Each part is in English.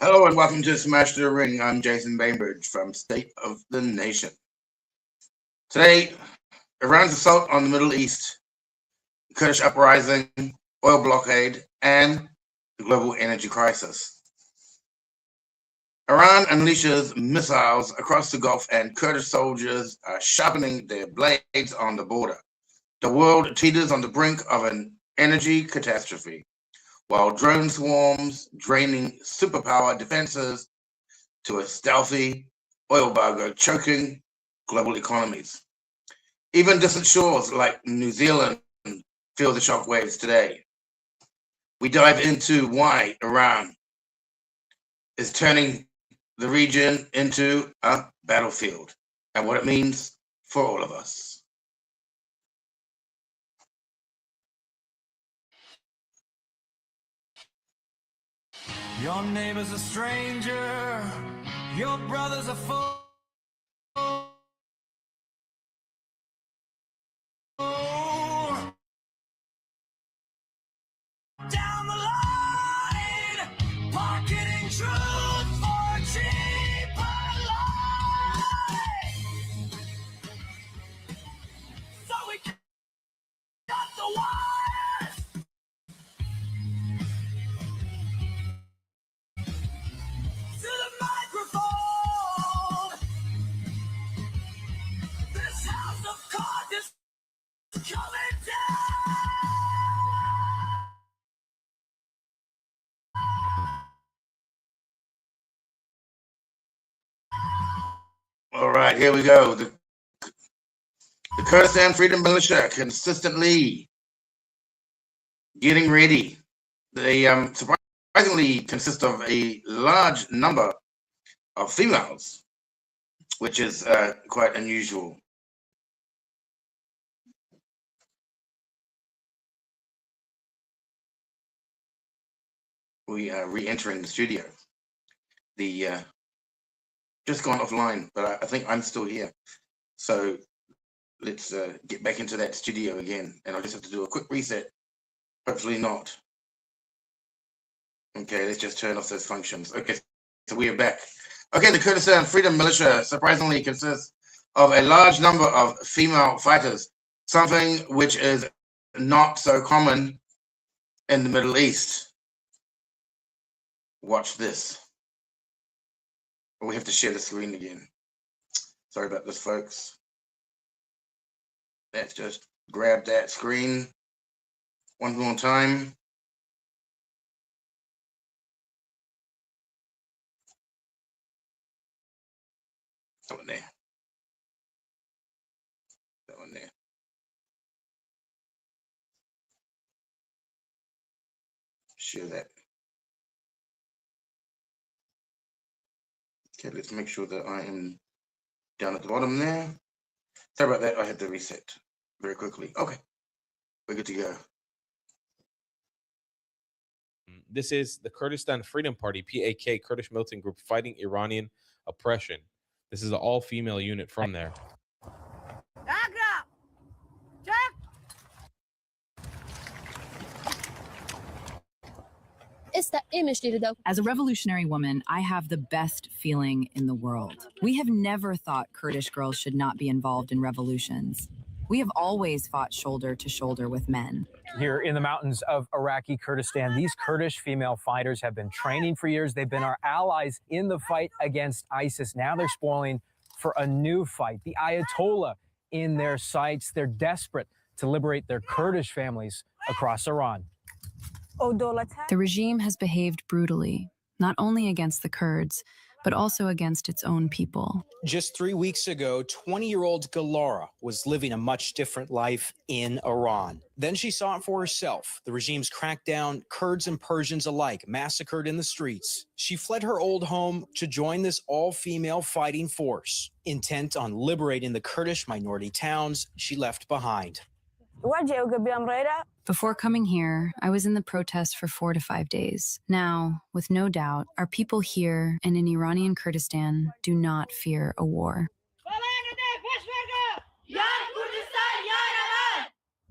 Hello and welcome to Smash the Ring. I'm Jason Bainbridge from State of the Nation. Today, Iran's assault on the Middle East, the Kurdish Uprising, oil blockade, and the global energy crisis. Iran unleashes missiles across the Gulf and Kurdish soldiers are sharpening their blades on the border. The world teeters on the brink of an energy catastrophe, while drone swarms draining superpower defenses to a stealthy oil embargo choking global economies. Even distant shores like New Zealand feel the shockwaves today. We dive into why Iran is turning the region into a battlefield and what it means for all of us. Your neighbor's a stranger, your brother's a fool. Down the line, pocketing truth for a cheaper life. So we got the wires to the microphone. This house of cards is coming down. All right, here we go. The Kurdistan Freedom Militia consistently getting ready. They surprisingly consist of a large number of females, which is quite unusual. We are re-entering the studio. The just gone offline, but I think I'm still here. So let's get back into that studio again, and I'll just have to do a quick reset. Hopefully not. Okay, let's just turn off those functions. Okay, so we are back. Okay, the Kurdistan Freedom Militia surprisingly consists of a large number of female fighters, something which is not so common in the Middle East. Watch this. We have to share the screen again. Sorry about this, folks. Let's just grab that screen one more time. That one there. That one there. Share that. Okay, let's make sure that I am down at the bottom there. Sorry about that. I had to reset very quickly. Okay, we're good to go. This is the Kurdistan Freedom Party, PAK, Kurdish militant group fighting Iranian oppression. This is an all-female unit from there. As a revolutionary woman, I have the best feeling in the world. We have never thought Kurdish girls should not be involved in revolutions. We have always fought shoulder to shoulder with men. Here in the mountains of Iraqi Kurdistan, these Kurdish female fighters have been training for years. They've been our allies in the fight against ISIS. Now they're spoiling for a new fight. The Ayatollah in their sights. They're desperate to liberate their Kurdish families across Iran. The regime has behaved brutally, not only against the Kurds, but also against its own people. Just 3 weeks ago, 20-year-old Galara was living a much different life in Iran. Then she saw it for herself. The regime's crackdown, Kurds and Persians alike massacred in the streets. She fled her old home to join this all-female fighting force. Intent on liberating the Kurdish minority towns she left behind. Before coming here, I was in the protests for 4 to 5 days. Now, with no doubt, our people here and in Iranian Kurdistan do not fear a war.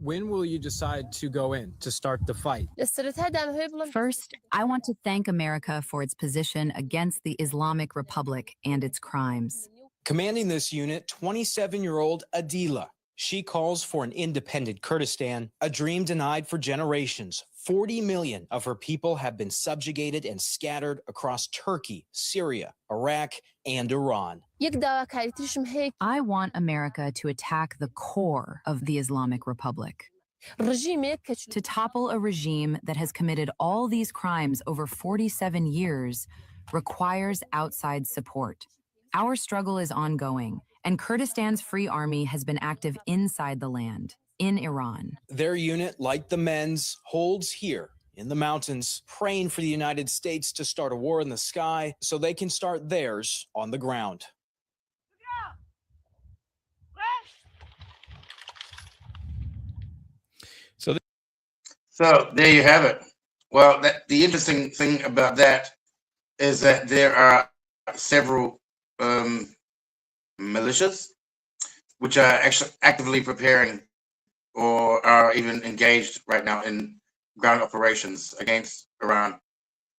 When will you decide to go in to start the fight? First, I want to thank America for its position against the Islamic Republic and its crimes. Commanding this unit, 27-year-old Adila. She calls for an independent Kurdistan, a dream denied for generations. 40 million of her people have been subjugated and scattered across Turkey, Syria, Iraq, and Iran. I want America to attack the core of the Islamic Republic, to topple a regime that has committed all these crimes over 47 years requires outside support. Our struggle is ongoing, and Kurdistan's Free Army has been active inside the land, in Iran. Their unit, like the men's, holds here in the mountains, praying for the United States to start a war in the sky so they can start theirs on the ground. So there you have it. Well, the interesting thing about that is that there are several militias which are actually actively preparing or are even engaged right now in ground operations against Iran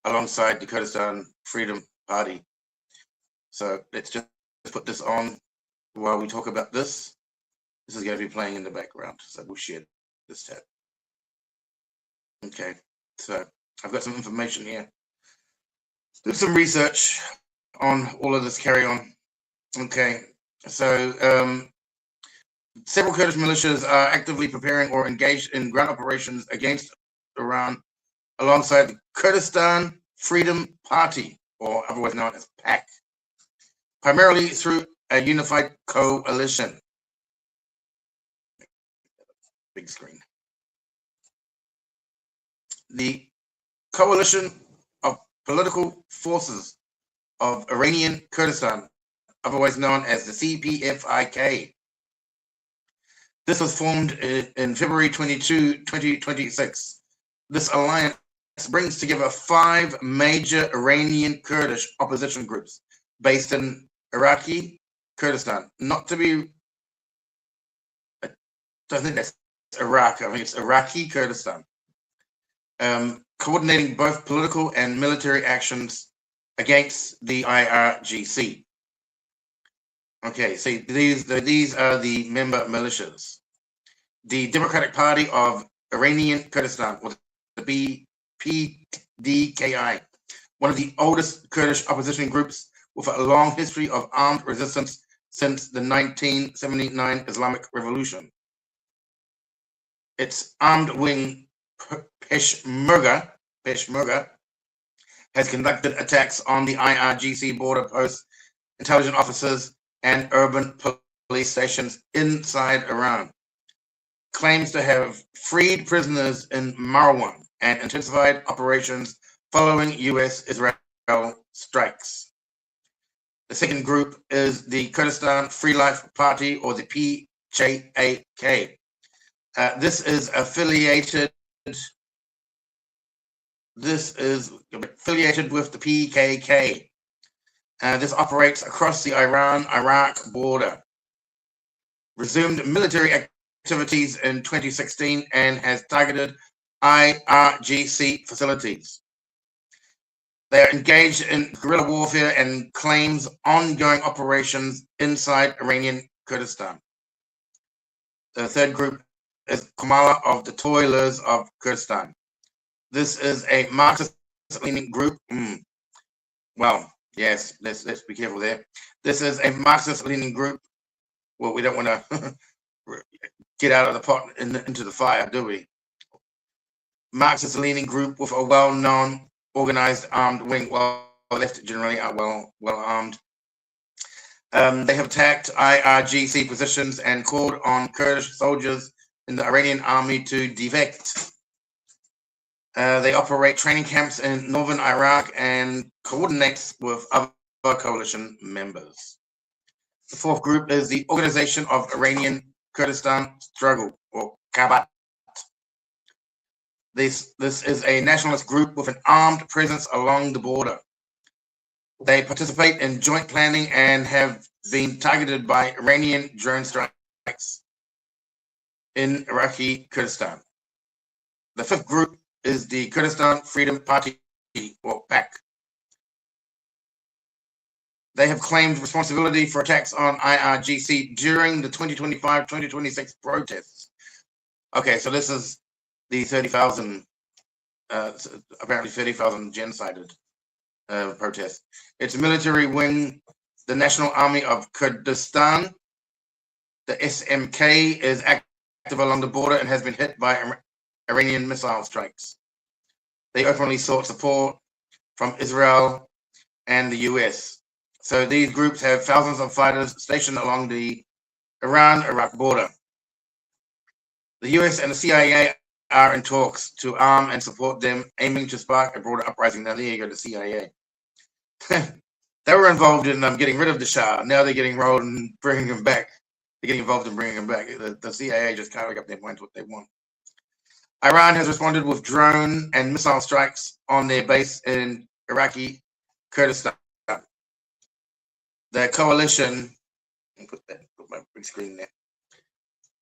alongside the Kurdistan Freedom Party. So let's just put this on while we talk about this. This is going to be playing in the background, so we'll share this tab. Okay, so I've got some information here. Do some research on all of this carry on. Okay, so several Kurdish militias are actively preparing or engaged in ground operations against Iran alongside the Kurdistan Freedom Party, or otherwise known as PAC, primarily through a unified coalition. Big screen. The coalition of political forces of Iranian Kurdistan, otherwise known as the CPFIK. This was formed in February 22, 2026. This alliance brings together 5 major Iranian Kurdish opposition groups based in Iraqi Kurdistan. Not to be, I don't think that's Iraq, I think it's Iraqi Kurdistan. Coordinating both political and military actions against the IRGC. Okay, so these are the member militias. The Democratic Party of Iranian Kurdistan, or the PDKI, one of the oldest Kurdish opposition groups with a long history of armed resistance since the 1979 Islamic Revolution. Its armed wing, Peshmerga, has conducted attacks on the IRGC border posts, intelligence officers, and urban police stations inside Iran. Claims to have freed prisoners in Marwan and intensified operations following U.S.-Israel strikes. The second group is the Kurdistan Free Life Party, or the PJAK. This is affiliated with the PKK. This operates across the Iran-Iraq border. Resumed military activities in 2016 and has targeted IRGC facilities. They are engaged in guerrilla warfare and claims ongoing operations inside Iranian Kurdistan. The third group is Kamala of the Toilers of Kurdistan. This is a Marxist-leaning group. Well, yes, let's be careful there. This is a Marxist-leaning group. Well, we don't want to get out of the pot into the fire, do we? Marxist-leaning group with a well-known organized armed wing. Well, left generally are well armed. They have attacked IRGC positions and called on Kurdish soldiers in the Iranian army to defect. They operate training camps in northern Iraq and coordinates with other coalition members. The fourth group is the Organization of Iranian Kurdistan Struggle, or Kabat. This is a nationalist group with an armed presence along the border. They participate in joint planning and have been targeted by Iranian drone strikes. in Iraqi Kurdistan. The fifth group is the Kurdistan Freedom Party, or PAC. They have claimed responsibility for attacks on IRGC during the 2025-2026 protests. Okay, so this is the 30,000, apparently 30,000 genocided protests. Its military wing, the National Army of Kurdistan, the SMK, is active along the border and has been hit by Iranian missile strikes. They openly sought support from Israel and the US. So these groups have thousands of fighters stationed along the Iran-Iraq border. The US and the CIA are in talks to arm and support them, aiming to spark a broader uprising. Now, there you go, the CIA. They were involved in getting rid of the Shah. Now they're getting involved in bringing him back. They're getting involved in bringing him back. The CIA just can't make up their minds what they want. Iran has responded with drone and missile strikes on their base in Iraqi Kurdistan. The coalition, put my big screen there.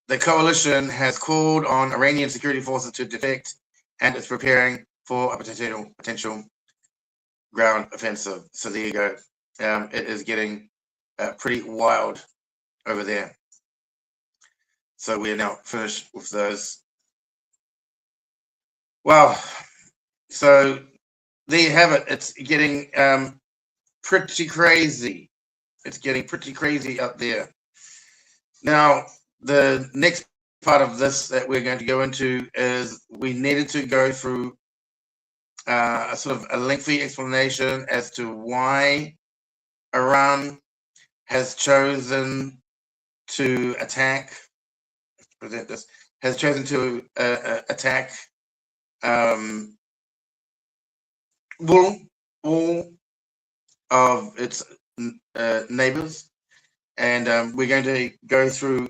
The coalition has called on Iranian security forces to defect and is preparing for a potential ground offensive. So there you go. It is getting pretty wild over there. So we are now finished with those. Wow. So there you have it. It's getting pretty crazy. It's getting pretty crazy up there. Now, the next part of this that we're going to go into is we needed to go through a sort of a lengthy explanation as to why Iran has chosen to attack, present this, has chosen to attack all of its neighbors, and we're going to go through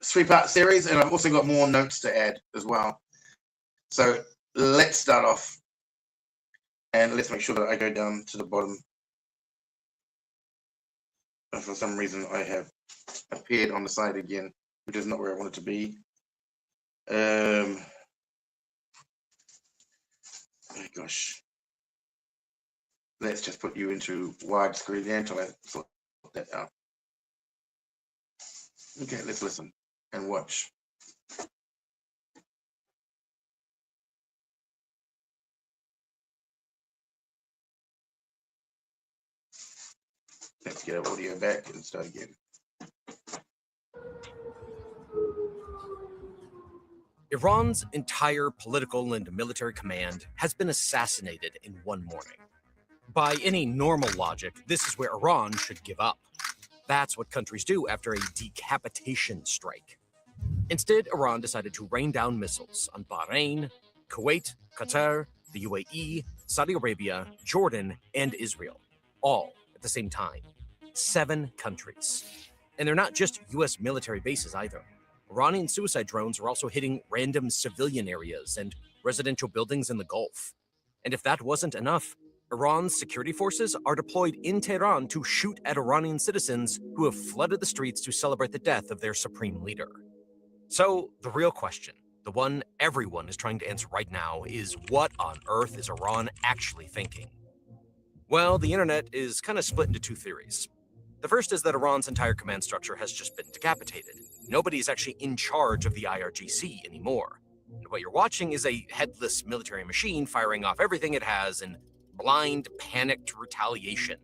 a 3-part series, and I've also got more notes to add as well. So let's start off, and let's make sure that I go down to the bottom. For some reason, I have appeared on the side again, which is not where I want it to be. Oh gosh. Let's just put you into widescreen there until I sort that out. Okay, let's listen and watch. Let's get our audio back and start again. Iran's entire political and military command has been assassinated in one morning. By any normal logic, this is where Iran should give up. That's what countries do after a decapitation strike. Instead, Iran decided to rain down missiles on Bahrain, Kuwait, Qatar, the UAE, Saudi Arabia, Jordan, and Israel, all at the same time. 7 countries. And they're not just US military bases either. Iranian suicide drones are also hitting random civilian areas and residential buildings in the Gulf. And if that wasn't enough, Iran's security forces are deployed in Tehran to shoot at Iranian citizens who have flooded the streets to celebrate the death of their supreme leader. So the real question, the one everyone is trying to answer right now, is what on earth is Iran actually thinking? Well, the internet is kind of split into 2 theories. The first is that Iran's entire command structure has just been decapitated. Nobody is actually in charge of the IRGC anymore. And what you're watching is a headless military machine firing off everything it has in blind, panicked retaliation.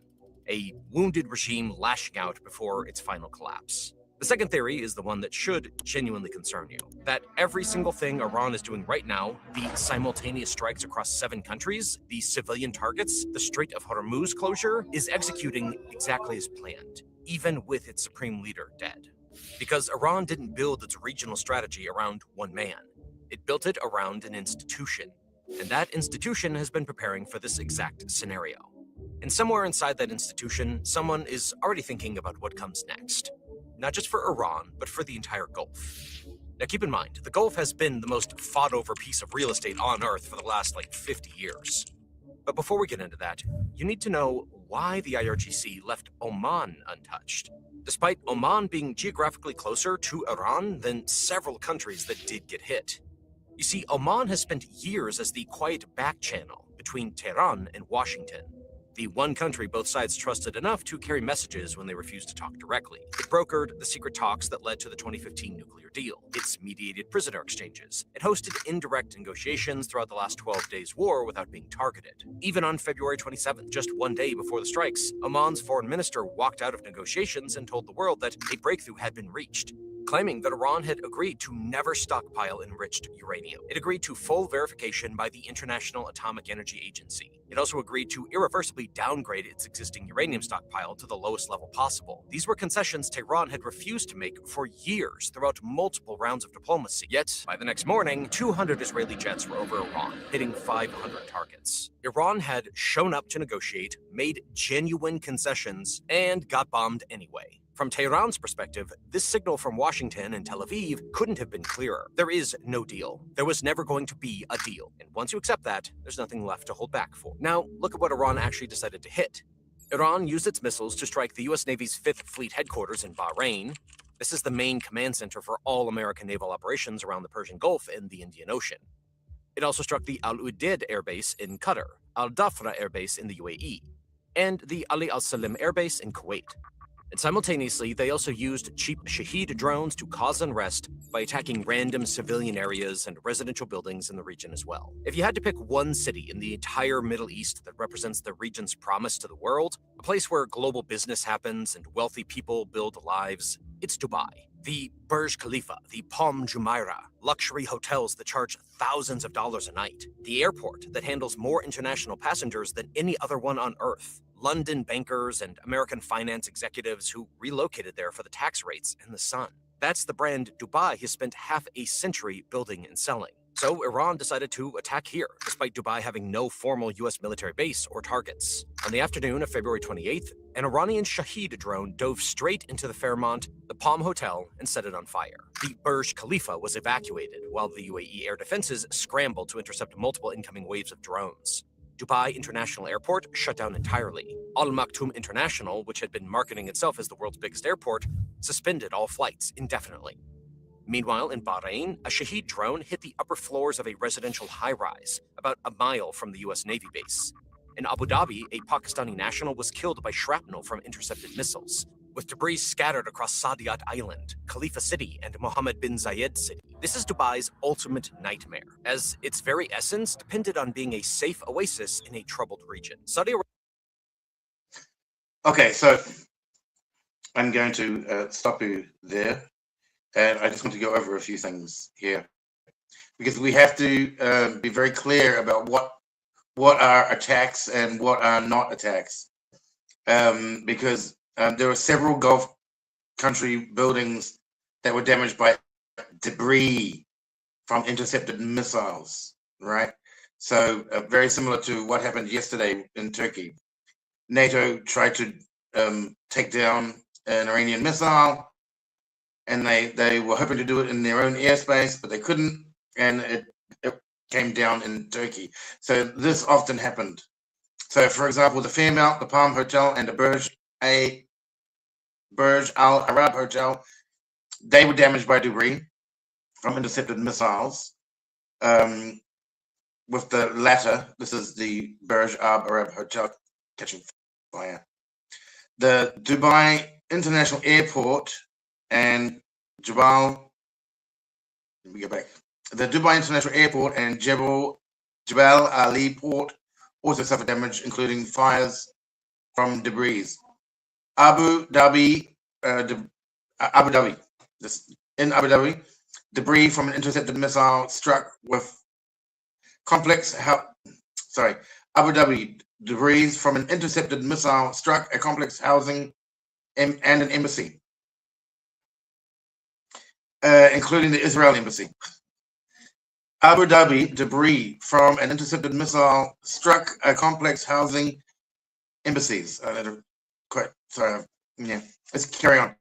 A wounded regime lashing out before its final collapse. The second theory is the one that should genuinely concern you. That every single thing Iran is doing right now, the simultaneous strikes across 7 countries, the civilian targets, the Strait of Hormuz closure, is executing exactly as planned, even with its supreme leader dead. Because Iran didn't build its regional strategy around one man. It built it around an institution. And that institution has been preparing for this exact scenario. And somewhere inside that institution, someone is already thinking about what comes next. Not just for Iran, but for the entire Gulf. Now keep in mind, the Gulf has been the most fought over piece of real estate on Earth for the last 50 years. But before we get into that, you need to know why the IRGC left Oman untouched. despite Oman being geographically closer to Iran than several countries that did get hit. You see, Oman has spent years as the quiet back channel between Tehran and Washington, the one country both sides trusted enough to carry messages when they refused to talk directly. It brokered the secret talks that led to the 2015 nuclear deal. It's mediated prisoner exchanges. It hosted indirect negotiations throughout the last 12 days' war without being targeted. Even on February 27th, just one day before the strikes, Oman's foreign minister walked out of negotiations and told the world that a breakthrough had been reached, claiming that Iran had agreed to never stockpile enriched uranium. It agreed to full verification by the International Atomic Energy Agency. It also agreed to irreversibly downgrade its existing uranium stockpile to the lowest level possible. These were concessions Tehran had refused to make for years throughout multiple rounds of diplomacy. Yet, by the next morning, 200 Israeli jets were over Iran, hitting 500 targets. Iran had shown up to negotiate, made genuine concessions, and got bombed anyway. From Tehran's perspective, this signal from Washington and Tel Aviv couldn't have been clearer. There is no deal. There was never going to be a deal. And once you accept that, there's nothing left to hold back for. Now, look at what Iran actually decided to hit. Iran used its missiles to strike the U.S. Navy's 5th Fleet headquarters in Bahrain. This is the main command center for all American naval operations around the Persian Gulf and the Indian Ocean. It also struck the Al Udeid Air Base in Qatar, Al Dhafra Air Base in the UAE, and the Ali Al Salim Air Base in Kuwait. And simultaneously, they also used cheap Shahed drones to cause unrest by attacking random civilian areas and residential buildings in the region as well. If you had to pick one city in the entire Middle East that represents the region's promise to the world, a place where global business happens and wealthy people build lives, it's Dubai. The Burj Khalifa, the Palm Jumeirah, luxury hotels that charge thousands of dollars a night, the airport that handles more international passengers than any other one on Earth, London bankers and American finance executives who relocated there for the tax rates and the sun. That's the brand Dubai has spent half a century building and selling. So Iran decided to attack here, despite Dubai having no formal U.S. military base or targets. On the afternoon of February 28th, an Iranian Shahed drone dove straight into the Fairmont, the Palm Hotel, and set it on fire. The Burj Khalifa was evacuated, while the UAE air defenses scrambled to intercept multiple incoming waves of drones. Dubai International Airport shut down entirely. Al Maktoum International, which had been marketing itself as the world's biggest airport, suspended all flights indefinitely. Meanwhile, in Bahrain, a Shahed drone hit the upper floors of a residential high-rise about a mile from the U.S. Navy base. In Abu Dhabi, a Pakistani national was killed by shrapnel from intercepted missiles, with debris scattered across Saadiyat Island, Khalifa City, and Mohammed bin Zayed City. This is Dubai's ultimate nightmare, as its very essence depended on being a safe oasis in a troubled region. Saudi Arabia. Okay, so I'm going to stop you there. And I just want to go over a few things here, because we have to be very clear about what are attacks and what are not attacks, because there were several Gulf country buildings that were damaged by debris from intercepted missiles, right? So very similar to what happened yesterday in Turkey. NATO tried to take down an Iranian missile, and they were hoping to do it in their own airspace, but they couldn't, and it came down in Turkey. So this often happened. So, for example, the Fairmount, the Palm Hotel, and the Burj Al Arab Hotel, they were damaged by debris from intercepted missiles. With the latter, this is the Burj Al Arab Hotel catching fire. The Dubai International Airport and Jebel, let me go back. The Dubai International Airport and Jebel Ali Port also suffered damage, including fires from debris. Abu Dhabi, in Abu Dhabi, debris from an intercepted missile struck with Abu Dhabi, debris from an intercepted missile struck a complex housing and an embassy, including the Israeli embassy. Abu Dhabi, debris from an intercepted missile struck a complex housing embassies. Let's carry on.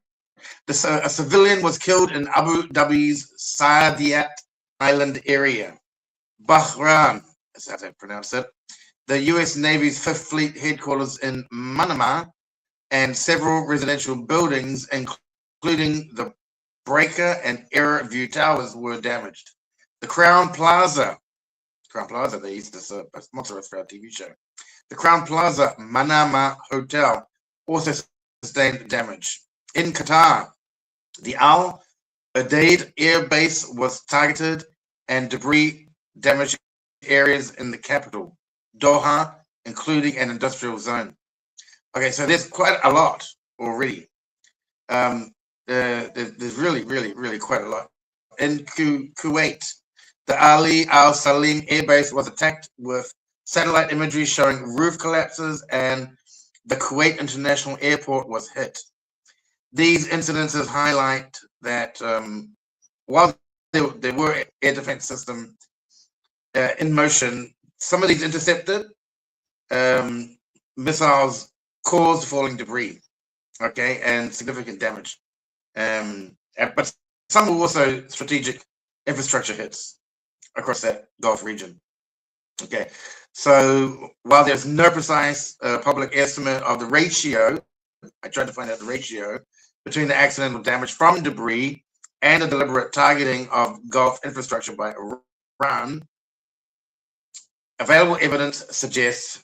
A civilian was killed in Abu Dhabi's Saadiyat Island area. Bahrain, that's how I pronounce it. The U.S. Navy's 5th Fleet headquarters in Manama and several residential buildings, including the Breaker and Error View Towers, were damaged. The Crown Plaza, they used to sponsor us for our TV show. The Crown Plaza Manama Hotel also sustained damage. In Qatar, the Al Udeid Air Base was targeted and debris damaged areas in the capital, Doha, including an industrial zone. Okay, so there's quite a lot already. There's really quite a lot. In Kuwait, the Ali Al Salim Air Base was attacked with satellite imagery showing roof collapses, and the Kuwait International Airport was hit. These incidences highlight that while there were air defense systems in motion, some of these intercepted missiles caused falling debris, okay, and significant damage. But some were also strategic infrastructure hits across that Gulf region. Okay, so while there's no precise public estimate of the ratio, I tried to find out the ratio between the accidental damage from debris and the deliberate targeting of Gulf infrastructure by Iran. Available evidence suggests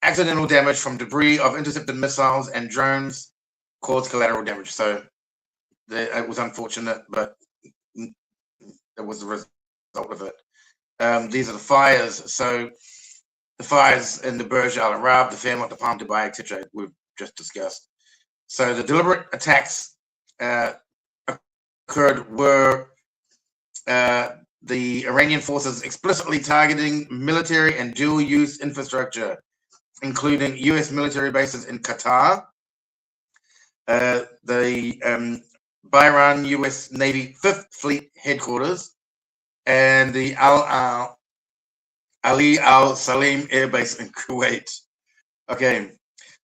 accidental damage from debris of intercepted missiles and drones caused collateral damage. So it was unfortunate, but it was the result of it. These are the fires. So the fires in the Burj Al Arab, the Fairmont, the Palm Dubai, etc. We've just discussed. So the deliberate attacks occurred were the Iranian forces explicitly targeting military and dual-use infrastructure, including U.S. military bases in Qatar, the Bahrain U.S. Navy 5th Fleet headquarters, and the Ali Al Salim Air Base in Kuwait. Okay,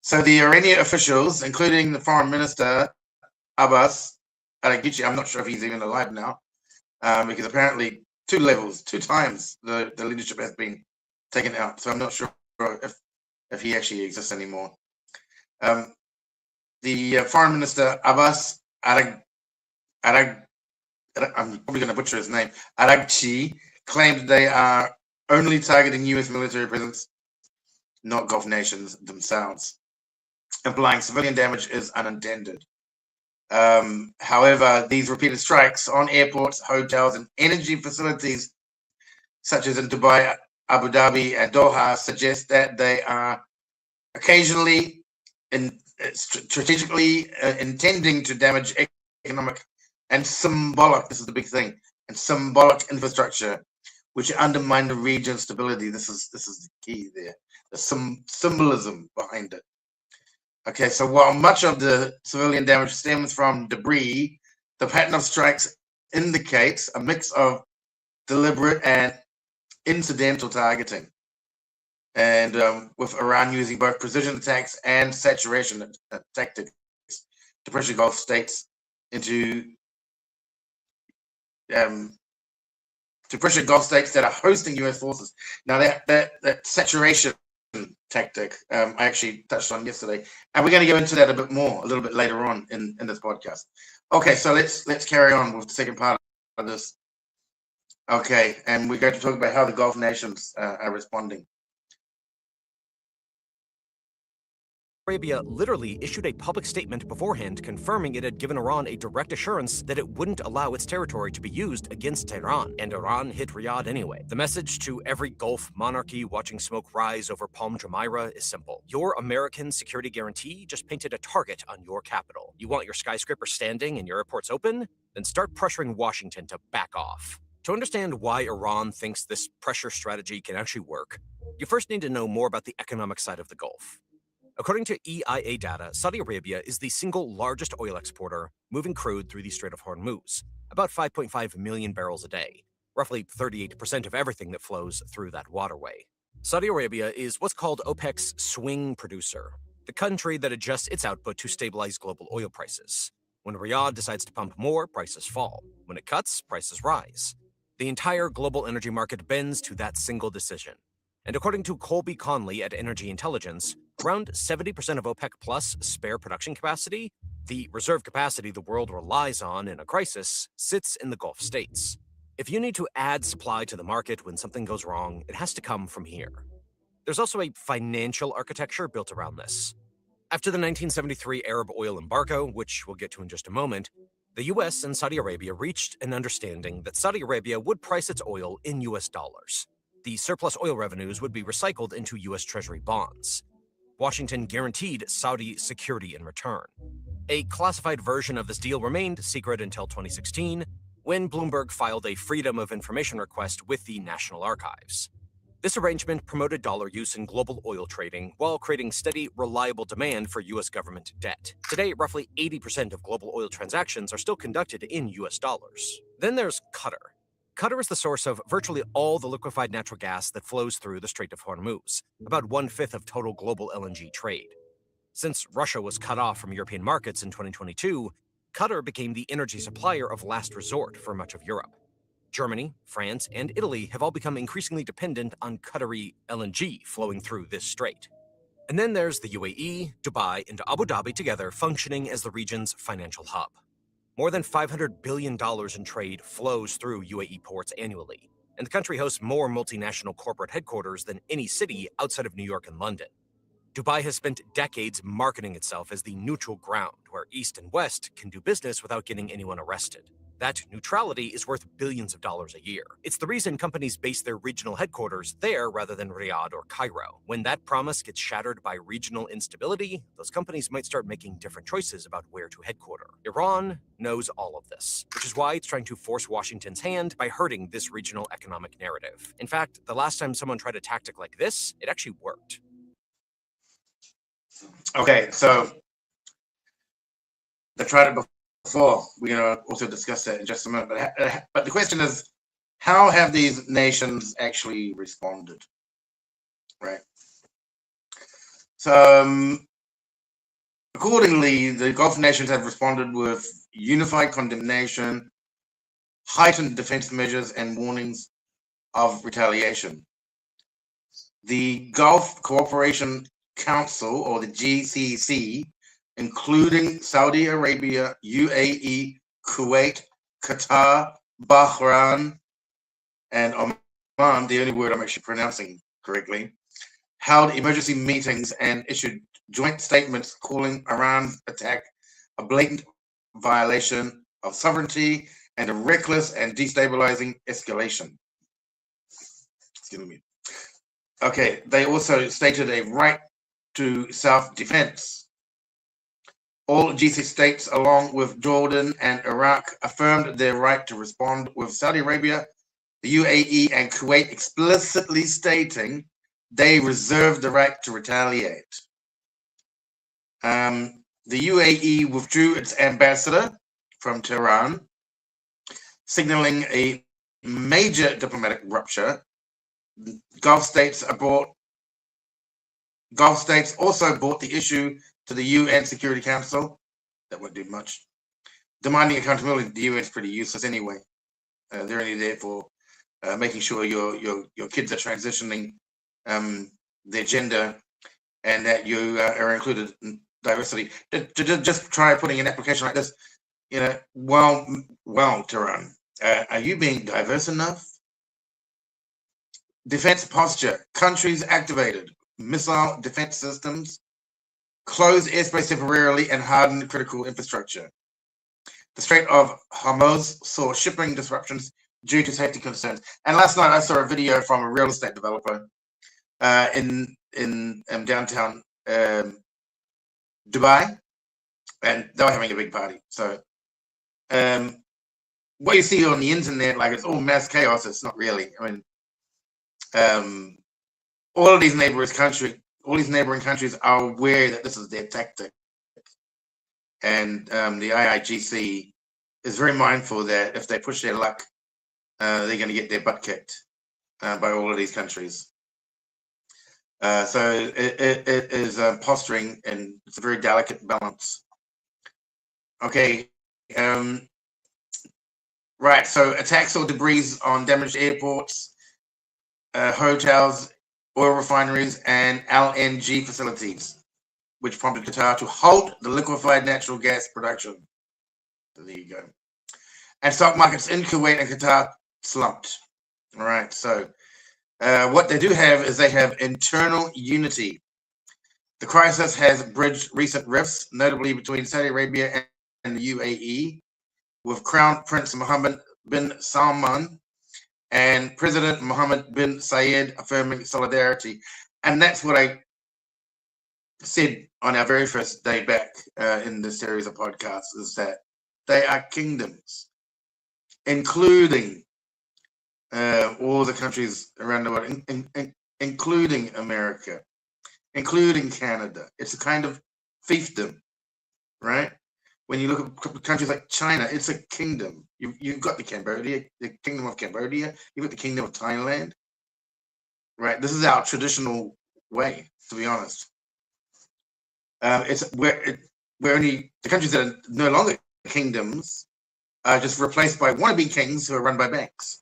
so the Iranian officials, including the Foreign Minister Abbas Araghchi, I'm not sure if he's even alive now, because apparently two times the leadership has been taken out. So I'm not sure if he actually exists anymore. The Foreign Minister Abbas I'm probably going to butcher his name, Araghchi, claimed they are only targeting U.S. military presence, not Gulf nations themselves, implying civilian damage is unintended. However, these repeated strikes on airports, hotels, and energy facilities, such as in Dubai, Abu Dhabi, and Doha, suggest that they are occasionally strategically intending to damage economic and symbolic, this is the big thing, and symbolic infrastructure, which undermine the region's stability. This is the key there, the symbolism behind it. Okay, so while much of the civilian damage stems from debris, the pattern of strikes indicates a mix of deliberate and incidental targeting, and with Iran using both precision attacks and saturation tactics to pressure Gulf states into that are hosting U.S. forces. Now that saturation tactic, I actually touched on yesterday, and we're going to go into that a little bit later on in this podcast. Okay, so let's carry on with the second part of this. Okay, and we're going to talk about how the Gulf nations are responding. Arabia literally issued a public statement beforehand confirming it had given Iran a direct assurance that it wouldn't allow its territory to be used against Tehran, and Iran hit Riyadh anyway. The message to every Gulf monarchy watching smoke rise over Palm Jumeirah is simple. Your American security guarantee just painted a target on your capital. You want your skyscraper standing and your airports open? Then start pressuring Washington to back off. To understand why Iran thinks this pressure strategy can actually work, you first need to know more about the economic side of the Gulf. According to EIA data, Saudi Arabia is the single largest oil exporter, moving crude through the Strait of Hormuz, about 5.5 million barrels a day, roughly 38% of everything that flows through that waterway. Saudi Arabia is what's called OPEC's swing producer, the country that adjusts its output to stabilize global oil prices. When Riyadh decides to pump more, prices fall. When it cuts, prices rise. The entire global energy market bends to that single decision. And according to Colby Conley at Energy Intelligence, Around 70% of OPEC Plus spare production capacity, the reserve capacity the world relies on in a crisis, sits in the Gulf states. If you need to add supply to the market when something goes wrong, it has to come from here. There's also a financial architecture built around this. After the 1973 Arab oil embargo, which we'll get to in just a moment, the US and Saudi Arabia reached an understanding that Saudi Arabia would price its oil in US dollars. The surplus oil revenues would be recycled into US Treasury bonds. Washington guaranteed Saudi security in return. A classified version of this deal remained secret until 2016, when Bloomberg filed a Freedom of Information request with the National Archives. This arrangement promoted dollar use in global oil trading while creating steady, reliable demand for U.S. government debt. Today, roughly 80% of global oil transactions are still conducted in U.S. dollars. Then there's Qatar. Qatar is the source of virtually all the liquefied natural gas that flows through the Strait of Hormuz, about 1/5 of total global LNG trade. Since Russia was cut off from European markets in 2022, Qatar became the energy supplier of last resort for much of Europe. Germany, France, and Italy have all become increasingly dependent on Qatari LNG flowing through this strait. And then there's the UAE, Dubai, and Abu Dhabi together functioning as the region's financial hub. More than $500 billion in trade flows through UAE ports annually, and the country hosts more multinational corporate headquarters than any city outside of New York and London. Dubai has spent decades marketing itself as the neutral ground where East and West can do business without getting anyone arrested. That neutrality is worth billions of dollars a year. It's the reason companies base their regional headquarters there rather than Riyadh or Cairo. When that promise gets shattered by regional instability, those companies might start making different choices about where to headquarter. Iran knows all of this, which is why it's trying to force Washington's hand by hurting this regional economic narrative. In fact, the last time someone tried a tactic like this, it actually worked. Okay, so they tried it before. We're going to also discuss that in just a minute. But the question is, how have these nations actually responded? Right. So, accordingly, the Gulf nations have responded with unified condemnation, heightened defense measures, and warnings of retaliation. The Gulf Cooperation Council, or the GCC, including Saudi Arabia, UAE, Kuwait, Qatar, Bahrain, and Oman, the only word I'm actually pronouncing correctly, held emergency meetings and issued joint statements calling Iran's attack a blatant violation of sovereignty and a reckless and destabilizing escalation. Excuse me. Okay, they also stated a right to self-defense. All GCC states, along with Jordan and Iraq, affirmed their right to respond, with Saudi Arabia, the UAE, and Kuwait explicitly stating they reserve the right to retaliate. The UAE withdrew its ambassador from Tehran, signaling a major diplomatic rupture. Gulf states also brought the issue to the UN Security Council. That won't do much. Demanding accountability. The UN is pretty useless anyway. They're only there for making sure your kids are transitioning their gender and that you are included in diversity. Just try putting an application like this. You know, well, Tehran, are you being diverse enough? Defense posture. Countries activated missile defense systems, closed airspace temporarily, and hardened critical infrastructure. The Strait of Hormuz saw shipping disruptions due to safety concerns. And last night I saw a video from a real estate developer in downtown Dubai, and they were having a big party. So what you see on the internet, like it's all mass chaos, it's not really. I mean, all of these neighboring countries are aware that this is their tactic, and the IIGC is very mindful that if they push their luck, they're going to get their butt kicked by all of these countries. So it is posturing, and it's a very delicate balance. Okay, right. So attacks or debris on damaged airports, hotels, oil refineries, and LNG facilities, which prompted Qatar to halt the liquefied natural gas production. So there you go. And stock markets in Kuwait and Qatar slumped. All right, so what they do have is they have internal unity. The crisis has bridged recent rifts, notably between Saudi Arabia and the UAE, with Crown Prince Mohammed bin Salman and President Mohammed bin Zayed affirming solidarity. And that's what I said on our very first day back in this series of podcasts, is that they are kingdoms, including all the countries around the world, including America, including Canada. It's a kind of fiefdom, right? When you look at countries like China, it's a kingdom. You've got the kingdom of Cambodia, you've got the kingdom of Thailand, right? This is our traditional way, to be honest. We're only the countries that are no longer kingdoms are just replaced by wannabe kings who are run by banks.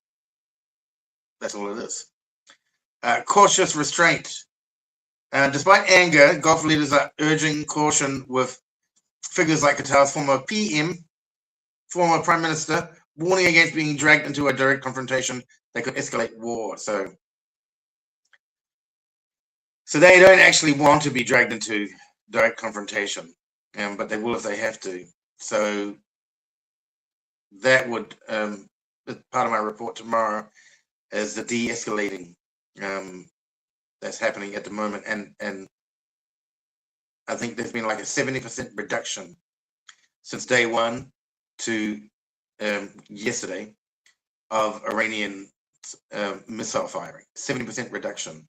That's all it is. Cautious restraint. Despite anger, Gulf leaders are urging caution, with figures like Qatar's former PM, former Prime Minister, warning against being dragged into a direct confrontation that could escalate war. So they don't actually want to be dragged into direct confrontation, but they will if they have to. So that would, part of my report tomorrow, is the de-escalating that's happening at the moment, and I think there's been like a 70% reduction since day one to yesterday of Iranian missile firing. 70% reduction.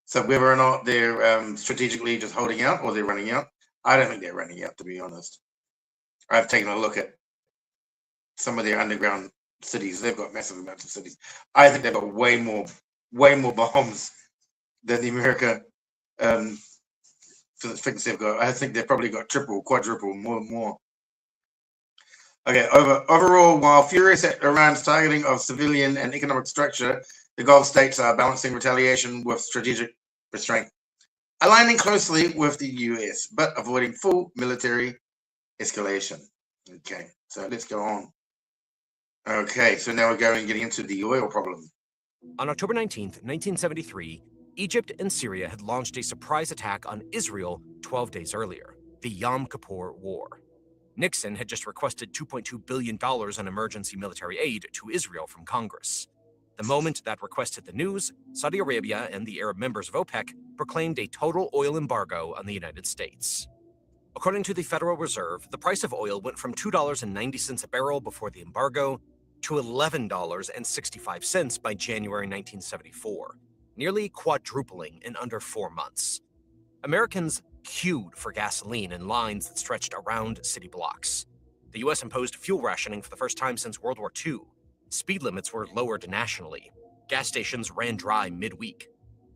So whether or not they're strategically just holding out or they're running out, I don't think they're running out, to be honest. I've taken a look at some of their underground cities. They've got massive amounts of cities. I think they've got way more bombs than the America figures they've got. I think they've probably got triple, quadruple, more. Okay, overall, while furious at Iran's targeting of civilian and economic structure, the Gulf states are balancing retaliation with strategic restraint, aligning closely with the US, but avoiding full military escalation. Okay, so let's go on. Okay, so now we're getting into the oil problem. On October 19th, 1973, Egypt and Syria had launched a surprise attack on Israel 12 days earlier, the Yom Kippur War. Nixon had just requested $2.2 billion in emergency military aid to Israel from Congress. The moment that request hit the news, Saudi Arabia and the Arab members of OPEC proclaimed a total oil embargo on the United States. According to the Federal Reserve, the price of oil went from $2.90 a barrel before the embargo to $11.65 by January 1974, nearly quadrupling in under 4 months. Americans queued for gasoline in lines that stretched around city blocks. The U.S. imposed fuel rationing for the first time since World War II. Speed limits were lowered nationally. Gas stations ran dry midweek.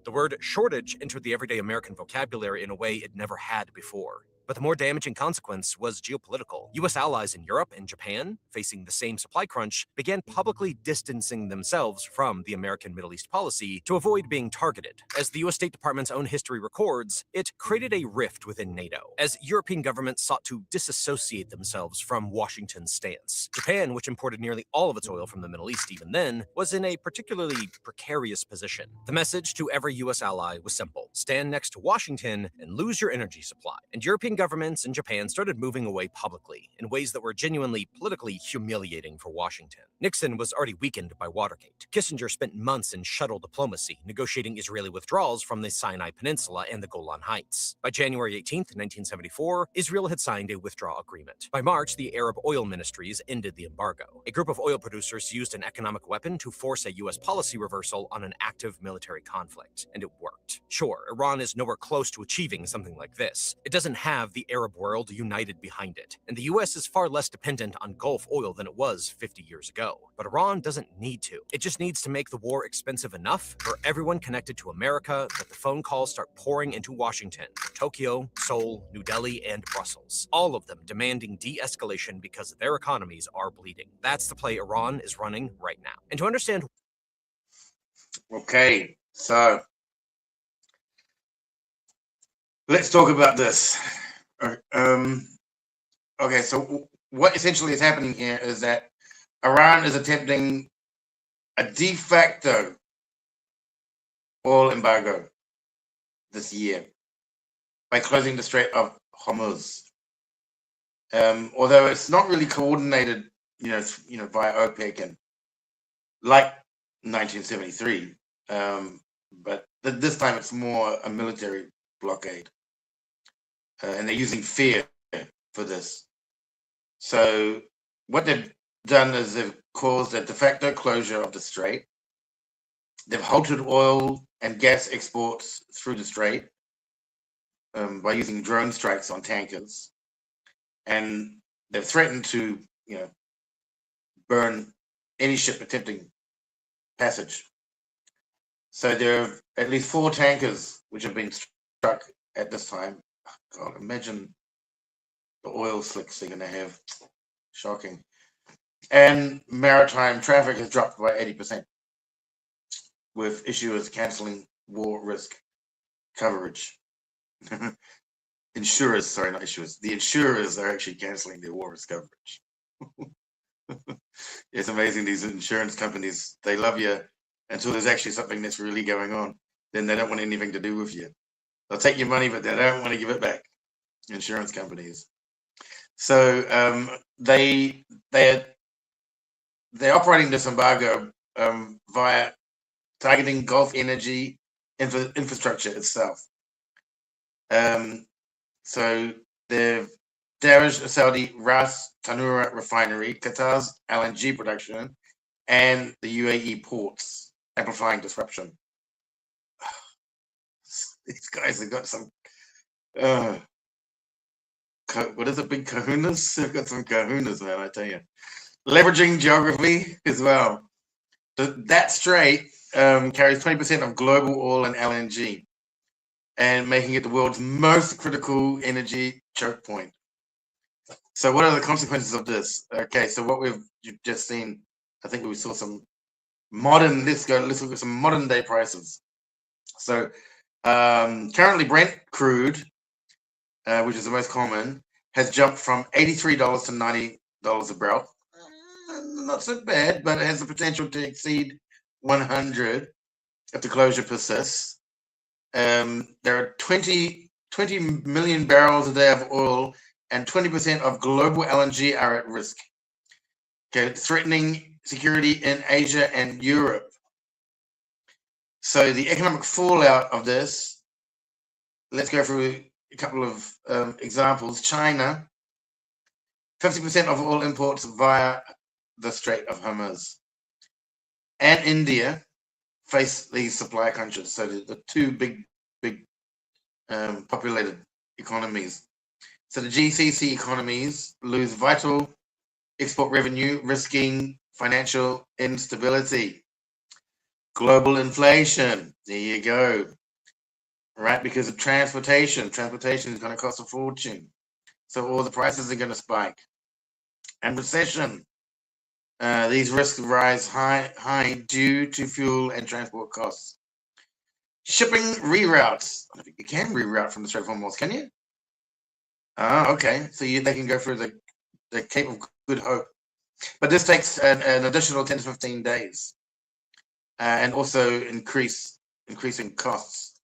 The word shortage entered the everyday American vocabulary in a way it never had before. But the more damaging consequence was geopolitical. U.S. allies in Europe and Japan, facing the same supply crunch, began publicly distancing themselves from the American Middle East policy to avoid being targeted. As the U.S. State Department's own history records, it created a rift within NATO, as European governments sought to disassociate themselves from Washington's stance. Japan, which imported nearly all of its oil from the Middle East even then, was in a particularly precarious position. The message to every U.S. ally was simple: stand next to Washington and lose your energy supply. And European governments in Japan started moving away publicly in ways that were genuinely politically humiliating for Washington. Nixon was already weakened by Watergate. Kissinger spent months in shuttle diplomacy, negotiating Israeli withdrawals from the Sinai Peninsula and the Golan Heights. By January 18, 1974, Israel had signed a withdrawal agreement. By March, the Arab oil ministries ended the embargo. A group of oil producers used an economic weapon to force a U.S. policy reversal on an active military conflict, and it worked. Sure, Iran is nowhere close to achieving something like this. It doesn't have the Arab world united behind it, and the U.S. is far less dependent on Gulf oil than it was 50 years ago. But Iran doesn't need to. It just needs to make the war expensive enough for everyone connected to America that the phone calls start pouring into Washington, Tokyo, Seoul, New Delhi, and Brussels, all of them demanding de-escalation because their economies are bleeding. That's the play Iran is running right now. And to understand... Okay, so Let's talk about this. Okay, so what essentially is happening here is that Iran is attempting a de facto oil embargo this year by closing the Strait of Hormuz. Although it's not really coordinated, via OPEC and like 1973, but this time it's more a military blockade, and they're using fear for this. So what they've done is they've caused a de facto closure of the strait. They've halted oil and gas exports through the strait by using drone strikes on tankers, and they've threatened to, burn any ship attempting passage. So there are at least 4 tankers which have been struck at this time. God, imagine the oil slicks they're going to have. Shocking. And maritime traffic has dropped by 80%, with issuers cancelling war risk coverage. Insurers, sorry, not issuers. The insurers are actually cancelling their war risk coverage. It's amazing, these insurance companies, they love you until there's actually something that's really going on. Then they don't want anything to do with you. They'll take your money, but they don't want to give it back. Insurance companies. So they're operating this embargo via targeting Gulf energy infrastructure itself. So they've damaged Saudi Ras Tanura refinery, Qatar's LNG production, and the UAE ports, amplifying disruption. These guys have got some, what is it, big kahunas? They've got some kahunas, man, I tell you. Leveraging geography as well. That strait carries 20% of global oil and LNG, and making it the world's most critical energy choke point. So what are the consequences of this? Okay, so what we've just seen, I think we saw some modern, let's look at some modern day prices. So currently Brent crude, which is the most common, has jumped from $83 to $90 a barrel. Not so bad, but it has the potential to exceed 100 if the closure persists. There are 20 million barrels a day of oil, and 20% of global LNG are at risk. Okay, threatening security in Asia and Europe. So the economic fallout of this, let's go through a couple of examples. China, 50% of all imports via the Strait of Hormuz. And India face these supply crunches. So the 2 big populated economies. So the GCC economies lose vital export revenue, risking financial instability. Global inflation, there you go. Right, because of transportation. Transportation is going to cost a fortune. So all the prices are going to spike. And recession. These risks rise high due to fuel and transport costs. Shipping reroutes. I don't think you can reroute from the Strait of Hormuz, can you? Okay. So they can go through the Cape of Good Hope. But this takes an additional 10 to 15 days. And also increasing costs.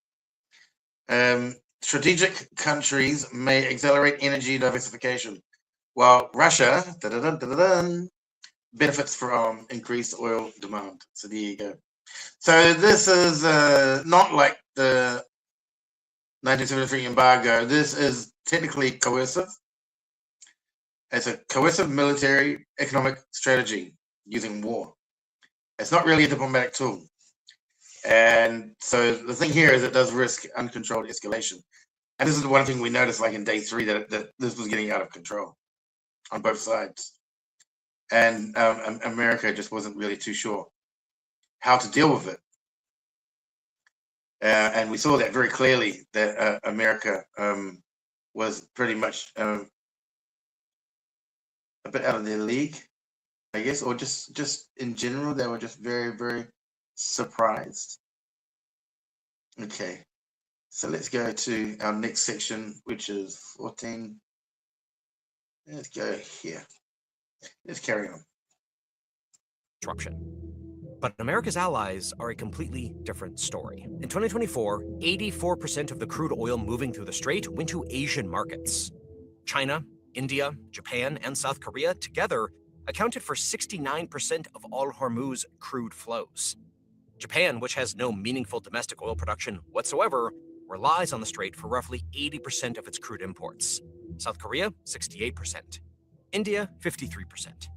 Strategic countries may accelerate energy diversification, while Russia benefits from increased oil demand. So there you go. So this is not like the 1973 embargo. This is technically coercive. It's a coercive military economic strategy using war. It's not really a diplomatic tool. And so the thing here is it does risk uncontrolled escalation. And this is the one thing we noticed, like in day 3, that this was getting out of control on both sides. And America just wasn't really too sure how to deal with it. And we saw that very clearly, that America was pretty much a bit out of their league, I guess, or just in general, they were just very, very surprised. Okay, So let's go to our next section, which is 14. Let's go here. Let's carry on. Disruption. But America's allies are a completely different story. In 2024, 84% of the crude oil moving through the strait went to Asian markets. China, India, Japan, and South Korea together accounted for 69% of all Hormuz crude flows. Japan, which has no meaningful domestic oil production whatsoever, relies on the strait for roughly 80% of its crude imports. South Korea, 68%. India, 53%.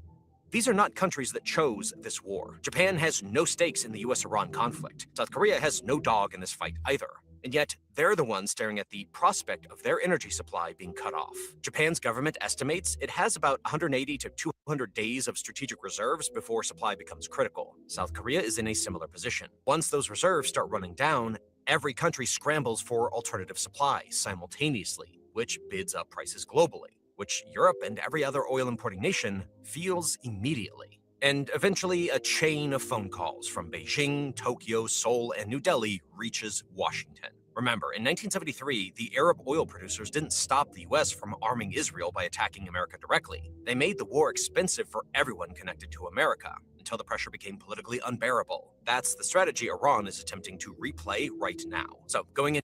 These are not countries that chose this war. Japan has no stakes in the US-Iran conflict. South Korea has no dog in this fight either. And yet, they're the ones staring at the prospect of their energy supply being cut off. Japan's government estimates it has about 180 to 200 days of strategic reserves before supply becomes critical. South Korea is in a similar position. Once those reserves start running down, every country scrambles for alternative supplies simultaneously, which bids up prices globally, which Europe and every other oil importing nation feels immediately. And eventually, a chain of phone calls from Beijing, Tokyo, Seoul, and New Delhi reaches Washington. Remember, in 1973, the Arab oil producers didn't stop the US from arming Israel by attacking America directly. They made the war expensive for everyone connected to America, until the pressure became politically unbearable. That's the strategy Iran is attempting to replay right now. So, going in.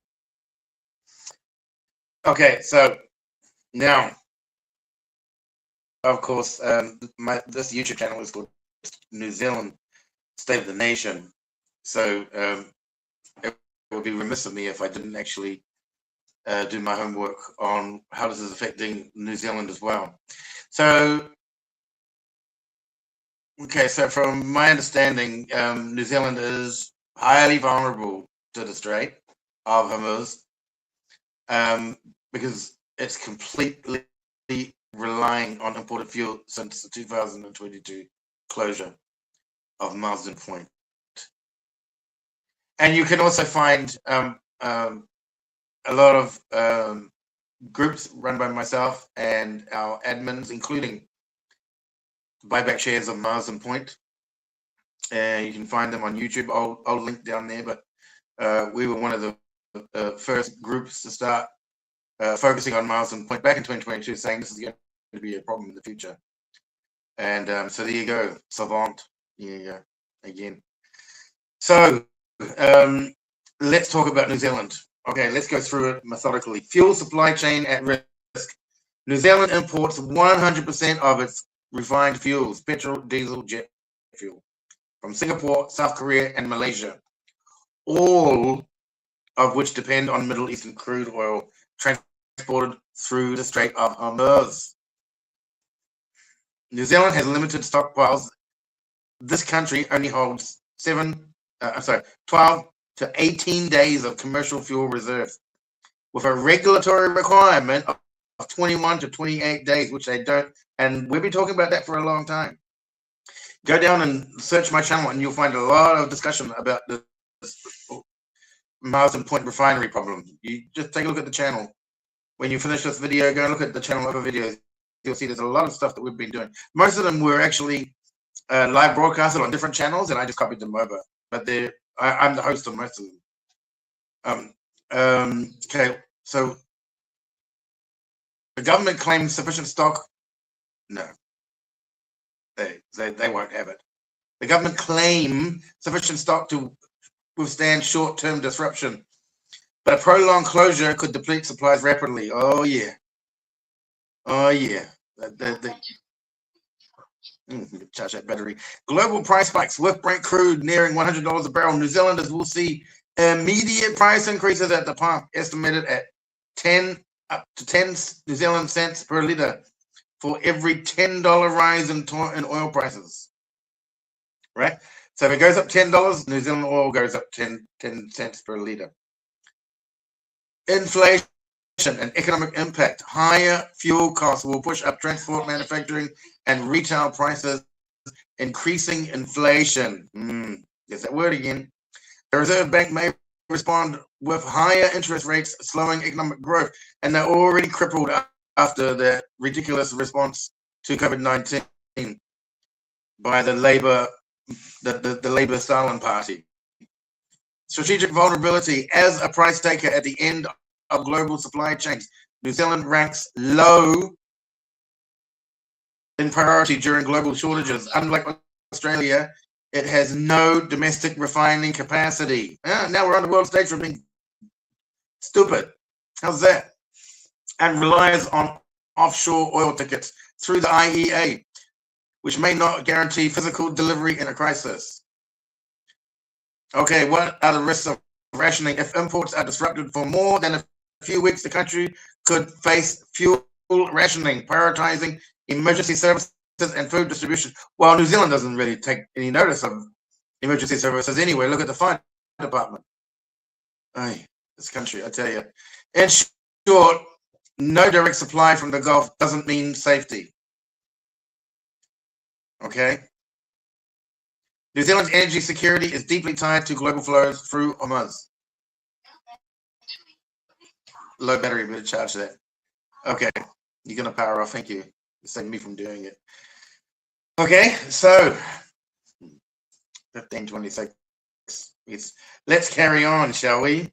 Okay, so now, of course, this YouTube channel is called New Zealand State of the Nation. So it would be remiss of me if I didn't actually do my homework on how this is affecting New Zealand as well. So, okay, so from my understanding, New Zealand is highly vulnerable to the Strait of Hormuz because it's completely relying on imported fuel since the 2022 closure of Marsden Point. And you can also find a lot of groups run by myself and our admins, including buyback shares of Marsden Point. You can find them on YouTube. I'll link down there, but we were one of the first groups to start focusing on Marsden Point back in 2022, saying this is going to be a problem in the future. And so there you go, savant. Yeah, again. So let's talk about New Zealand. Okay, let's go through it methodically. Fuel supply chain at risk. New Zealand imports 100% of its refined fuels, petrol, diesel, jet fuel, from Singapore, South Korea, and Malaysia, all of which depend on Middle Eastern crude oil transported through the Strait of Hormuz. New Zealand has limited stockpiles. This country only holds 12 to 18 days of commercial fuel reserves, with a regulatory requirement of 21 to 28 days, which they don't. And we've been talking about that for a long time. Go down and search my channel, and you'll find a lot of discussion about this Marsden Point refinery problem. You just take a look at the channel. When you finish this video, go and look at the channel other videos. You'll see there's a lot of stuff that we've been doing. Most of them were actually live broadcasted on different channels, and I just copied them over. But I'm the host of most of them. Okay, so the government claims sufficient stock. No, they won't have it. The government claim sufficient stock to withstand short-term disruption, but a prolonged closure could deplete supplies rapidly. Oh yeah. Charge that battery. Global price spikes with Brent crude nearing $100 a barrel. New Zealanders will see immediate price increases at the pump, estimated at 10 New Zealand cents per liter for every $10 rise in oil prices. Right? So if it goes up $10, New Zealand oil goes up 10 cents per liter. Inflation and economic impact. Higher fuel costs will push up transport, manufacturing, and retail prices, increasing inflation. There's that word again. The Reserve Bank may respond with higher interest rates, slowing economic growth, and they're already crippled after the ridiculous response to COVID-19 by the Labour Stalin Party. strategic vulnerability as a price taker at the end of global supply chains. New Zealand ranks low in priority during global shortages. Unlike Australia, it has no domestic refining capacity. Now we're on the world stage for being stupid. How's that? And relies on offshore oil tickets through the IEA, which may not guarantee physical delivery in a crisis. Okay, what are the risks of rationing? If imports are disrupted for more than a few weeks, the country could face fuel rationing, prioritizing emergency services and food distribution. Well, New Zealand doesn't really take any notice of emergency services anyway. Look at the fire department. Ay, this country, I tell you. In short, no direct supply from the Gulf doesn't mean safety. Okay? New Zealand's energy security is deeply tied to global flows through Hormuz. Low battery, better charge that. Okay, you're gonna power off. Thank you. Save me from doing it. Okay, so 1526. Let's carry on, shall we?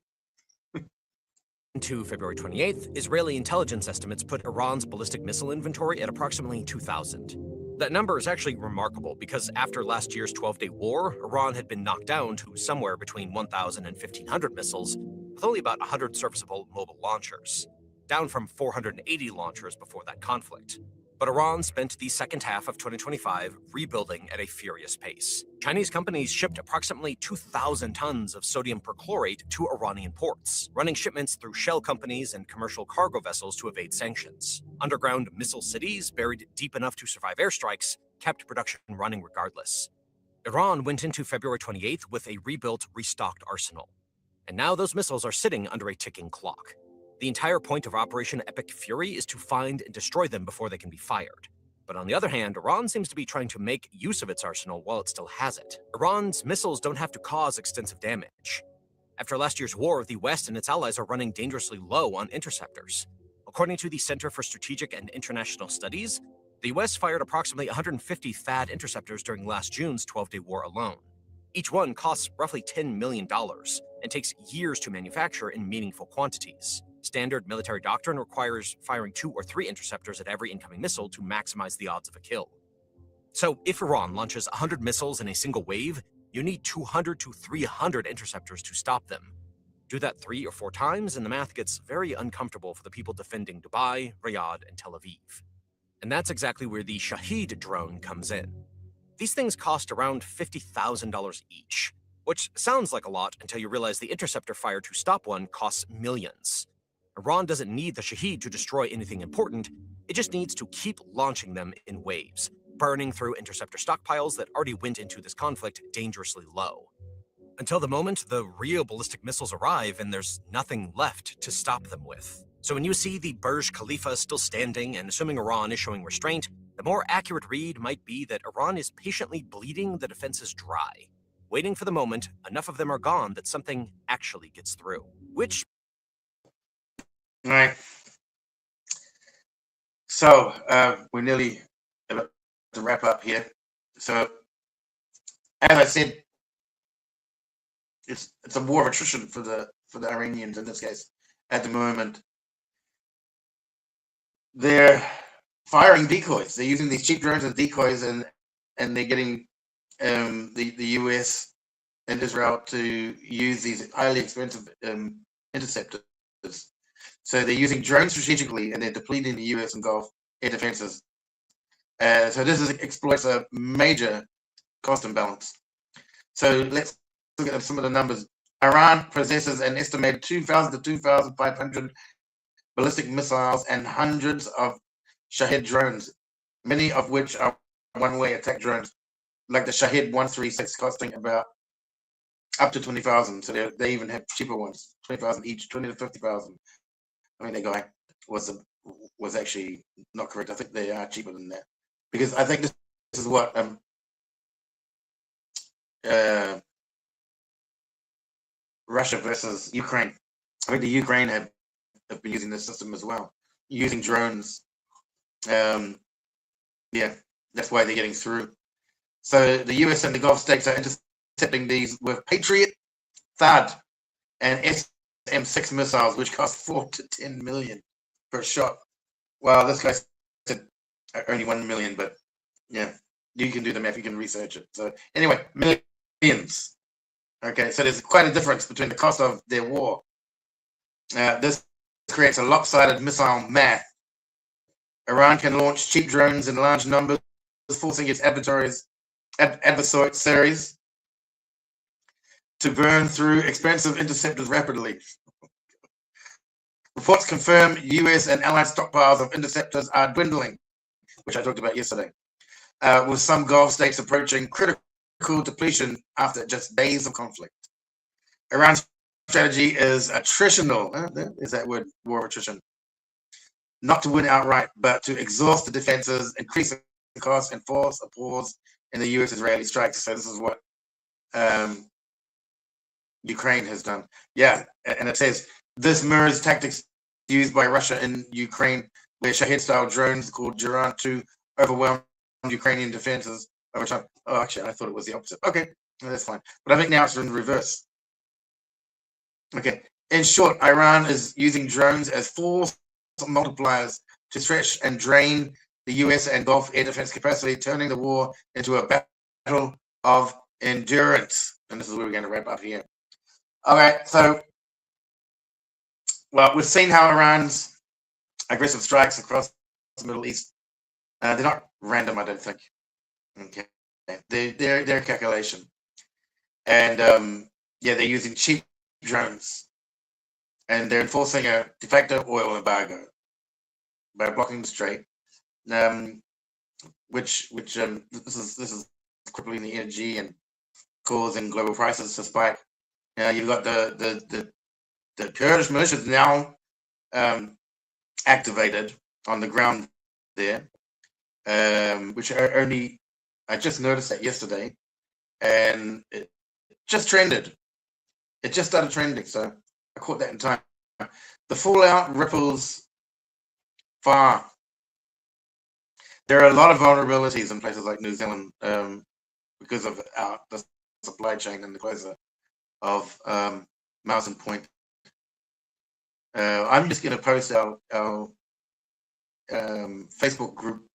To February 28th, Israeli intelligence estimates put Iran's ballistic missile inventory at approximately 2,000. That number is actually remarkable because after last year's 12-day war, Iran had been knocked down to somewhere between 1,000 and 1,500 missiles, with only about 100 serviceable mobile launchers, down from 480 launchers before that conflict. But Iran spent the second half of 2025 rebuilding at a furious pace. Chinese companies shipped approximately 2,000 tons of sodium perchlorate to Iranian ports, running shipments through shell companies and commercial cargo vessels to evade sanctions. Underground missile cities, buried deep enough to survive airstrikes, kept production running regardless. Iran went into February 28th with a rebuilt, restocked arsenal. And now those missiles are sitting under a ticking clock. The entire point of Operation Epic Fury is to find and destroy them before they can be fired. But on the other hand, Iran seems to be trying to make use of its arsenal while it still has it. Iran's missiles don't have to cause extensive damage. After last year's war, the West and its allies are running dangerously low on interceptors. According to the Center for Strategic and International Studies, the US fired approximately 150 THAAD interceptors during last June's 12-day war alone. Each one costs roughly $10 million and takes years to manufacture in meaningful quantities. Standard military doctrine requires firing 2 or 3 interceptors at every incoming missile to maximize the odds of a kill. So if Iran launches 100 missiles in a single wave, you need 200 to 300 interceptors to stop them. Do that 3 or 4 times and the math gets very uncomfortable for the people defending Dubai, Riyadh, and Tel Aviv. And that's exactly where the Shahed drone comes in. These things cost around $50,000 each, which sounds like a lot until you realize the interceptor fire to stop one costs millions. Iran doesn't need the Shahed to destroy anything important, it just needs to keep launching them in waves, burning through interceptor stockpiles that already went into this conflict dangerously low. Until the moment the real ballistic missiles arrive and there's nothing left to stop them with. So when you see the Burj Khalifa still standing and assuming Iran is showing restraint, the more accurate read might be that Iran is patiently bleeding the defenses dry, waiting for the moment enough of them are gone that something actually gets through, which... All right. So we're nearly about to wrap up here. So as I said, it's a war of attrition for the Iranians in this case at the moment. They're firing decoys. They're using these cheap drones as decoys, and they're getting the US and Israel to use these highly expensive interceptors. So they're using drones strategically, and they're depleting the US and Gulf air defenses. So this exploits a major cost imbalance. So let's look at some of the numbers. Iran possesses an estimated 2,000 to 2,500 ballistic missiles and hundreds of Shahed drones, many of which are one-way attack drones, like the Shahed 136, costing about up to 20,000. So they even have cheaper ones, 20,000 each, 20 to 50,000. I mean, that guy was actually not correct. I think they are cheaper than that, because I think this is what Russia versus Ukraine. I think the Ukraine have been using this system as well, using drones. Yeah, that's why they're getting through. So the US and the Gulf states are intercepting these with Patriot THAAD and SM-6 missiles, which cost 4 to 10 million per shot. Well, this guy said only 1 million, but yeah, you can do the math, you can research it. So anyway, millions. Okay, so there's quite a difference between the cost of their war. This creates a lopsided missile math. Iran can launch cheap drones in large numbers, forcing its adversaries to burn through expensive interceptors rapidly. Reports confirm US and allied stockpiles of interceptors are dwindling, which I talked about yesterday, with some Gulf states approaching critical depletion after just days of conflict. Iran's strategy is attritional. Is that word, war of attrition? Not to win outright, but to exhaust the defenses, increase the cost, and force a pause in the US-Israeli strikes. So this is what Ukraine has done. Yeah, and it says this mirrors tactics used by Russia in Ukraine, where Shahed-style drones called Jiran-2 overwhelmed Ukrainian defenses over time. Oh, actually, I thought it was the opposite. Okay, that's fine. But I think now it's in reverse. Okay, in short, Iran is using drones as force multipliers to stretch and drain the US and Gulf air defense capacity, turning the war into a battle of endurance. And this is where we're going to wrap up here. All right, so, well, we've seen how Iran's aggressive strikes across the Middle East, they're not random, I don't think. Okay, they're a calculation. And, yeah, they're using cheap drones. And they're enforcing a de facto oil embargo by blocking the strait, which this is crippling the energy and causing global prices to spike. You've got the Kurdish militias now activated on the ground there, which are only, I just noticed that yesterday, and it just trended. It just started trending, so I caught that in time. The fallout ripples far. There are a lot of vulnerabilities in places like New Zealand because of the supply chain and the closure of Marsden Point. I'm just going to post our Facebook group,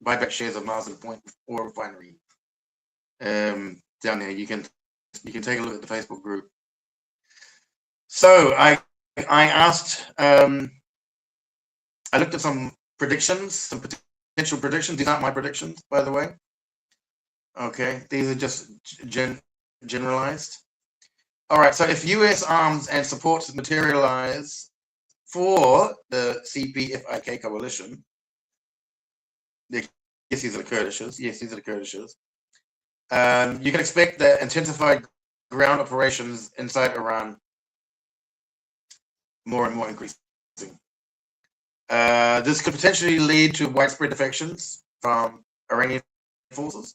buyback shares of Marsden Point oil refinery. Down there, you can take a look at the Facebook group. So I asked, I looked at some predictions, some potential predictions. These aren't my predictions, by the way. Okay, these are just generalized. All right, so if US arms and supports materialize for the CPFIK coalition, yes, these are the Kurdishes. Yes, these are the Kurdishes. You can expect the intensified ground operations inside Iran more and more increasing. This could potentially lead to widespread defections from Iranian forces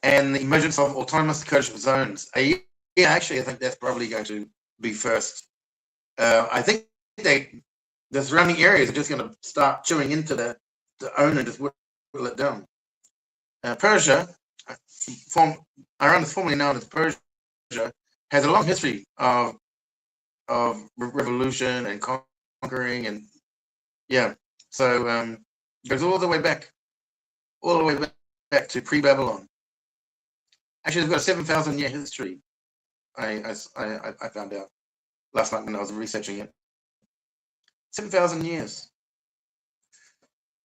and the emergence of autonomous Kurdish zones. Yeah, actually, I think that's probably going to be first. I think the surrounding areas are just going to start chewing into the own and just whittle it down. Persia, Iran is formerly known as Persia, has a long history of revolution and conquering, and yeah, so goes all the way back to pre-Babylon. Actually, they've got a 7,000-year history. I found out last night when I was researching it. 7,000 years.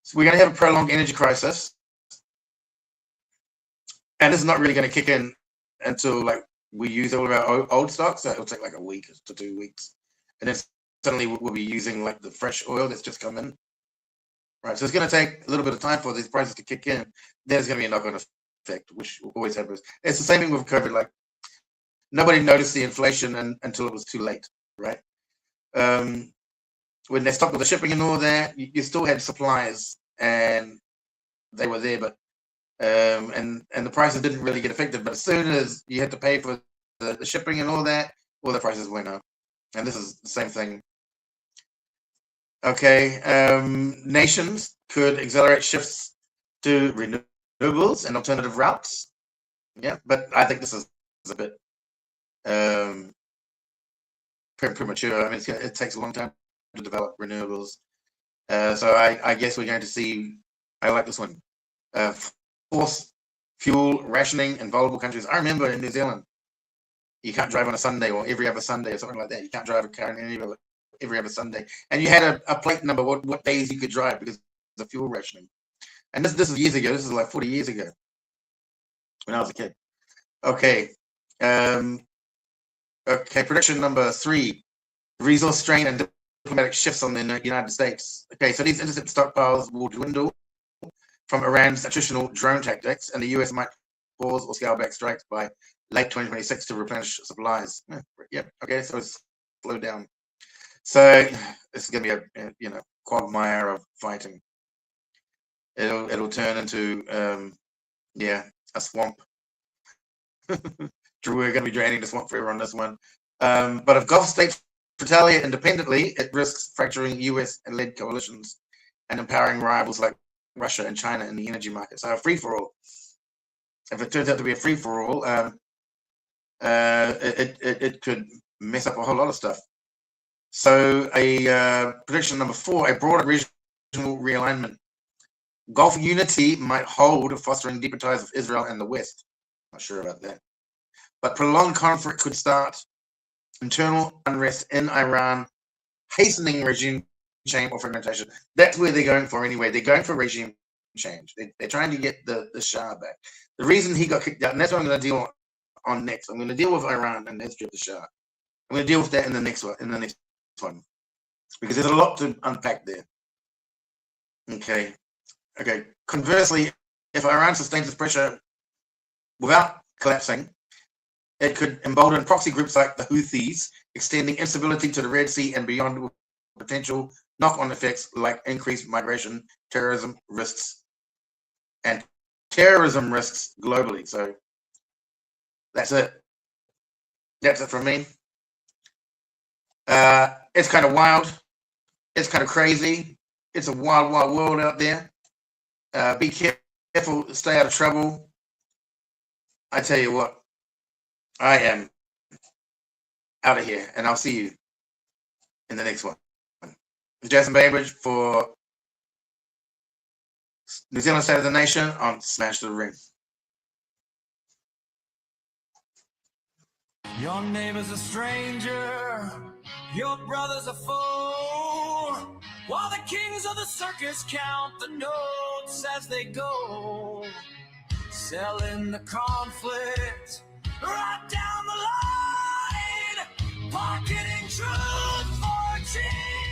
So we're going to have a prolonged energy crisis, and this is not really going to kick in until like we use all of our old stocks. So it'll take like a week to 2 weeks, and then suddenly we'll be using like the fresh oil that's just come in. Right, so it's going to take a little bit of time for these prices to kick in. There's going to be a knock-on effect, which always happens. It's the same thing with COVID. Like nobody noticed the inflation until it was too late, right? When they stopped with the shipping and all that, you still had supplies, and they were there, but and the prices didn't really get affected. But as soon as you had to pay for the shipping and all that, all the prices went up. And this is the same thing. Okay, nations could accelerate shifts to renewables and alternative routes. Yeah, but I think this is a bit premature. I mean, it takes a long time to develop renewables. So I guess we're going to see. I like this one. Forced fuel rationing in vulnerable countries. I remember in New Zealand, you can't drive on a Sunday or every other Sunday or something like that. You can't drive a car every other Sunday, and you had a plate number what days you could drive because of the fuel rationing. And this is years ago. This is like 40 years ago when I was a kid. Okay. Okay. Prediction number 3: resource strain and diplomatic shifts on the United States. Okay, so these intercept stockpiles will dwindle from Iran's attritional drone tactics, and the US might pause or scale back strikes by late 2026 to replenish supplies. Yeah, okay, so it's slowed down. So this is going to be a quagmire of fighting. It'll turn into a swamp. We're going to be draining the swamp forever on this one. But if Gulf states retaliate independently, it risks fracturing US-led coalitions and empowering rivals like Russia and China in the energy market. So a free-for-all. If it turns out to be a free-for-all, it could mess up a whole lot of stuff. So prediction number 4: a broader regional realignment. Gulf unity might hold, fostering deeper ties with Israel and the West. Not sure about that. But prolonged conflict could start internal unrest in Iran, hastening regime change or fragmentation. That's where they're going for anyway. They're going for regime change. They're trying to get the Shah back. The reason he got kicked out, and that's what I'm going to deal on next. I'm going to deal with Iran and the history of the Shah. I'm going to deal with that in the next one, because there's a lot to unpack there. Okay. Conversely, if Iran sustains this pressure without collapsing, it could embolden proxy groups like the Houthis, extending instability to the Red Sea and beyond, with potential knock-on effects like increased migration, terrorism risks globally. So that's it. That's it from me. It's kind of wild. It's kind of crazy. It's a wild, wild world out there. Be careful. Stay out of trouble. I tell you what. I am out of here, and I'll see you in the next one. Jason Bainbridge for New Zealand State of the Nation on Smash the Ring. Your neighbor's a stranger, your brother's a foe, while the kings of the circus count the notes as they go, selling the conflict right down the line, pocketing truth for cheap.